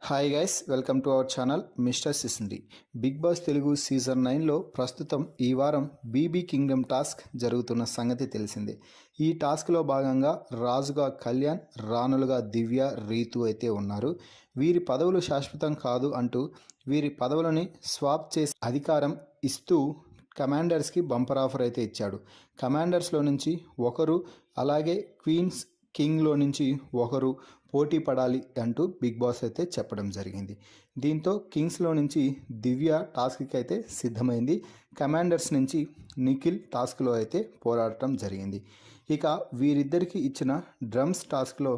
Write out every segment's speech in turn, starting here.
Hi guys, welcome to our channel mister సిసింది. Bigg Boss Telugu season 9లో ప్రస్తుతం ఈ వారం బీబీ కింగ్డమ్ టాస్క్ జరుగుతున్న సంగతి తెలిసిందే. ఈ టాస్క్లో భాగంగా రాజుగా కళ్యాణ్, రాణులుగా దివ్య, రీతు అయితే ఉన్నారు. వీరి పదవులు శాశ్వతం కాదు అంటూ వీరి పదవులని స్వాప్ చేసి అధికారం ఇస్తూ కమాండర్స్కి బంపర్ ఆఫర్ అయితే ఇచ్చాడు. కమాండర్స్లో నుంచి ఒకరు, అలాగే క్వీన్స్ కింగ్లో నుంచి ఒకరు పోటీ పడాలి అంటూ బిగ్ బాస్ అయితే చెప్పడం జరిగింది. దీంతో కింగ్స్లో నుంచి దివ్య టాస్క్కి అయితే సిద్ధమైంది. కమాండర్స్ నుంచి నిఖిల్ టాస్క్లో అయితే పోరాడటం జరిగింది. ఇక వీరిద్దరికి ఇచ్చిన డ్రమ్స్ టాస్క్లో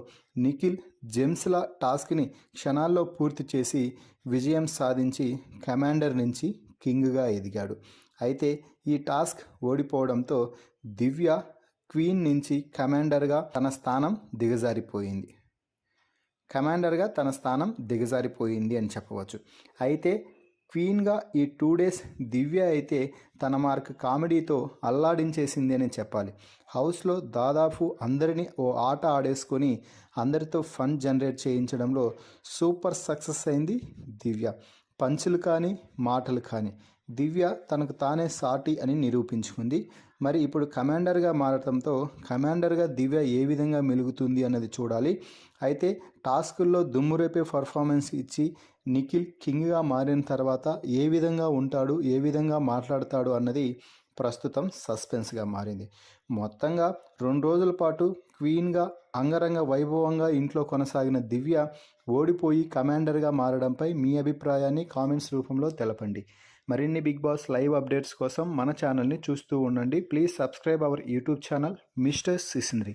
నిఖిల్ జెమ్స్ల టాస్క్ని క్షణాల్లో పూర్తి చేసి విజయం సాధించి కమాండర్ నుంచి కింగ్గా ఎదిగాడు. అయితే ఈ టాస్క్ ఓడిపోవడంతో దివ్య క్వీన్ నుంచి కమాండర్గా తన స్థానం దిగజారిపోయింది అని చెప్పవచ్చు. అయితే క్వీన్గా ఈ 2 డేస్ దివ్య అయితే తన మార్క్ కామెడీతో అల్లాడించేసింది అని చెప్పాలి. హౌస్లో దాదాపు అందరినీ ఓ ఆట ఆడేసుకొని అందరితో ఫన్ జనరేట్ చేయించడంలో సూపర్ సక్సెస్ అయింది దివ్య. పంచులు కానీ మాటలు కానీ దివ్య తనకు తానే సాటి అని నిరూపించుకుంది. మరి ఇప్పుడు కమాండర్గా మారడంతో కమాండర్గా దివ్య ఏ విధంగా మెలుగుతుంది అన్నది చూడాలి. అయితే టాస్కుల్లో దుమ్మురేపే పర్ఫార్మెన్స్ ఇచ్చి నిఖిల్ కింగ్గా మారిన తర్వాత ఏ విధంగా ఉంటాడు, ఏ విధంగా మాట్లాడతాడు అన్నది ప్రస్తుతం సస్పెన్స్గా మారింది. మొత్తంగా 2 రోజుల పాటు క్వీన్గా అంగరంగ వైభవంగా ఇంట్లో కొనసాగిన దివ్య ఓడిపోయి కమాండర్గా మారడంపై మీ అభిప్రాయాన్ని కామెంట్స్ రూపంలో తెలపండి. మరిన్ని బిగ్ బాస్ లైవ్ అప్డేట్స్ కోసం మన ఛానల్ని చూస్తూ ఉండండి. Please subscribe our YouTube channel mister సిసింద్రి.